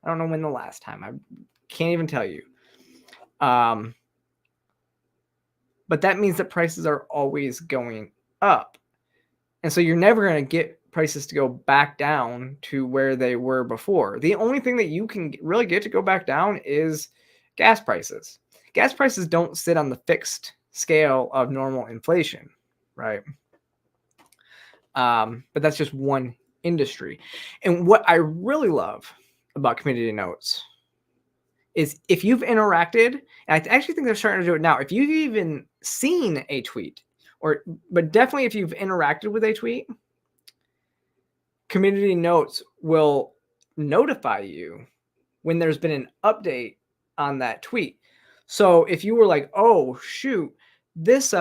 I don't know when the last time. I can't even tell you. But that means that prices are always going up. And so you're never going to get prices to go back down to where they were before. The only thing that you can really get to go back down is gas prices. Gas prices don't sit on the fixed scale of normal inflation, right? But that's just one industry. And what I really love about Community Notes is if you've interacted, and I actually think they're starting to do it now, if you've even seen a tweet, but definitely if you've interacted with a tweet, Community Notes will notify you when there's been an update on that tweet. So if you were like, oh shoot, this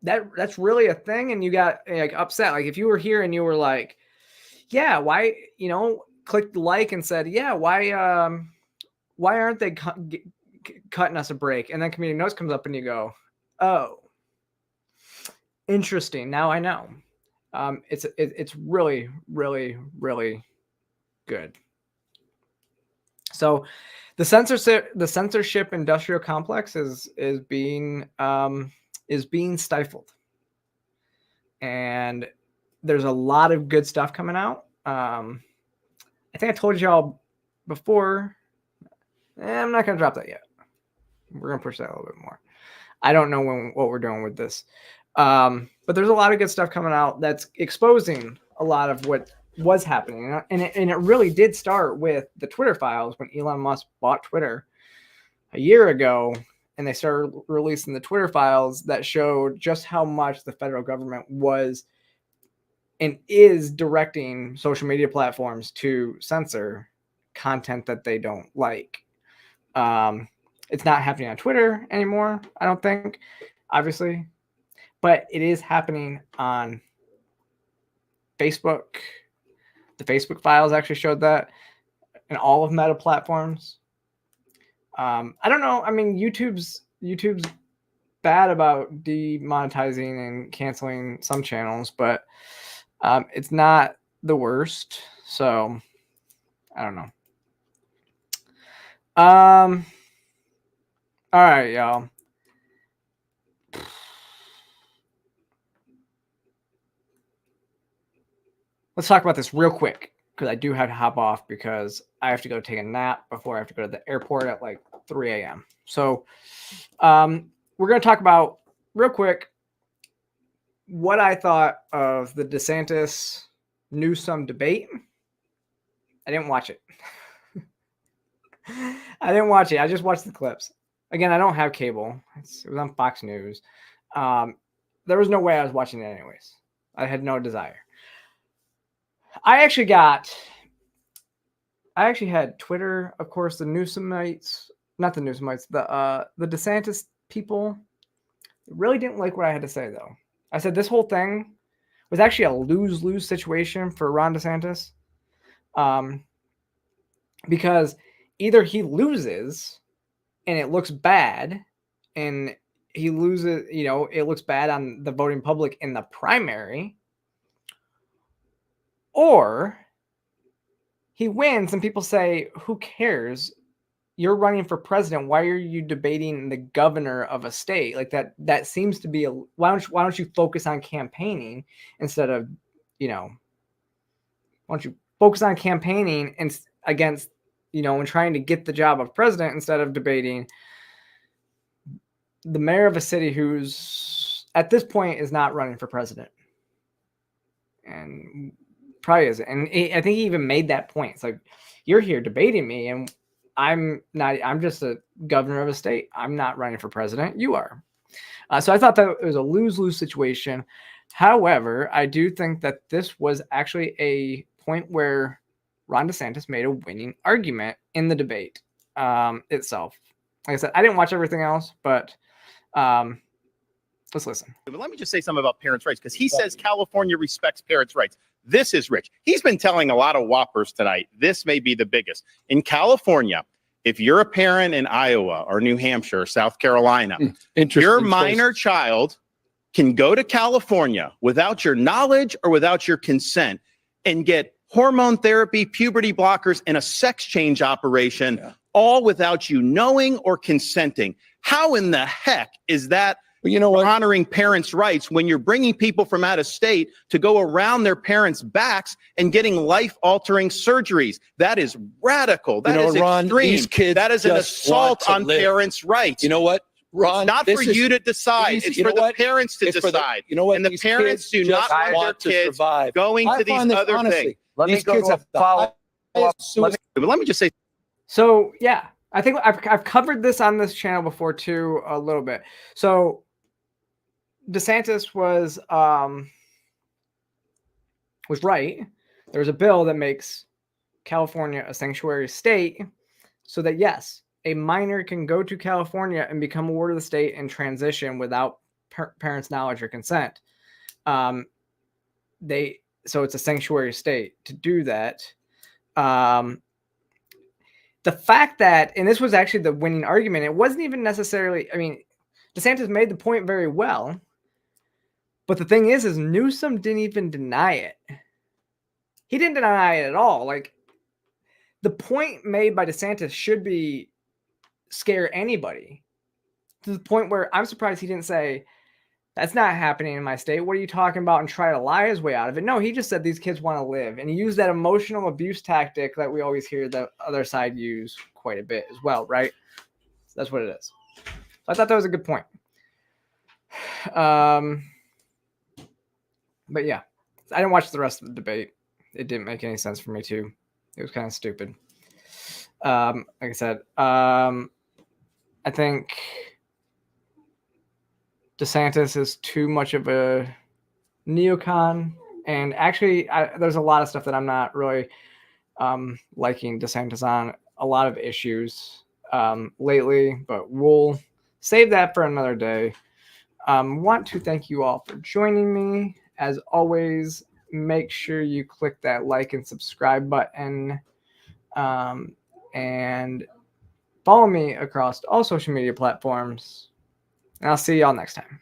that's really a thing, and you got like upset, like if you were here and you were like, yeah, why, clicked like and said, yeah, why aren't they cutting us a break? And then Community Notes comes up and you go, oh, interesting, now I know. It's really, really, really good. So the censorship industrial complex is being stifled, and there's a lot of good stuff coming out. I think I told y'all before. I'm not gonna drop that yet. We're gonna push that a little bit more. I don't know what we're doing with this, but there's a lot of good stuff coming out that's exposing a lot of what was happening, and it really did start with the Twitter files when Elon Musk bought Twitter a year ago, and they started releasing the Twitter files that showed just how much the federal government was and is directing social media platforms to censor content that they don't like. It's not happening on Twitter anymore, I don't think, obviously, but it is happening on Facebook, The Facebook files actually showed that in all of Meta platforms. I don't know. I mean, YouTube's bad about demonetizing and canceling some channels, but it's not the worst. So I don't know. All right, y'all. Let's talk about this real quick, because I do have to hop off because I have to go take a nap before I have to go to the airport at like 3 a.m. So we're going to talk about real quick what I thought of the DeSantis Newsom debate. I didn't watch it. I didn't watch it. I just watched the clips. Again, I don't have cable. It was on Fox News. There was no way I was watching it anyways. I had no desire. I actually had Twitter, of course, the Newsomites, not the Newsomites, the DeSantis people really didn't like what I had to say, though. I said this whole thing was actually a lose-lose situation for Ron DeSantis, because either he loses and it looks bad, and he loses, it looks bad on the voting public in the primary, or he wins and people say, who cares? You're running for president. Why are you debating the governor of a state? Like that seems to be why don't you focus on campaigning instead of, why don't you focus on campaigning and against, and trying to get the job of president instead of debating the mayor of a city who's at this point is not running for president. And probably isn't. And I think he even made that point. It's like, you're here debating me and I'm just a governor of a state. I'm not running for president. You are. So I thought that it was a lose-lose situation. However, I do think that this was actually a point where Ron DeSantis made a winning argument in the debate itself. Like I said, I didn't watch everything else, but let's listen. But let me just say something about parents' rights, because he says California respects parents' rights. This is rich. He's been telling a lot of whoppers tonight. This may be the biggest. In California, if you're a parent in Iowa or New Hampshire or South Carolina, your minor child can go to California without your knowledge or without your consent and get hormone therapy, puberty blockers, and a sex change operation, all without you knowing or consenting. How in the heck is that honoring parents' rights when you're bringing people from out of state to go around their parents' backs and getting life-altering surgeries? That is radical. That is extreme. These kids that is an assault on parents' rights. You know what, Ron? It's not for you to decide. It's for the parents to decide. And the parents do not want their kids going to these other things. Let me just say. So yeah, I think I've covered this on this channel before too, a little bit. So DeSantis was right. There's a bill that makes California a sanctuary state, so that yes, a minor can go to California and become a ward of the state and transition without parents' knowledge or consent. So it's a sanctuary state to do that. The fact that, and this was actually the winning argument, it wasn't even necessarily, I mean, DeSantis made the point very well, but the thing is Newsom didn't even deny it. He didn't deny it at all. Like, the point made by DeSantis should be scare anybody, to the point where I'm surprised he didn't say, that's not happening in my state. What are you talking about? And try to lie his way out of it. No, he just said these kids want to live. And he used that emotional abuse tactic that we always hear the other side use quite a bit as well, right? So that's what it is. So I thought that was a good point. But yeah, I didn't watch the rest of the debate. It didn't make any sense for me too. It was kind of stupid. Like I said, I think DeSantis is too much of a neocon, and actually there's a lot of stuff that I'm not really liking DeSantis on, a lot of issues lately, but we'll save that for another day. Want to thank you all for joining me. As always, make sure you click that like and subscribe button, and follow me across all social media platforms. And I'll see y'all next time.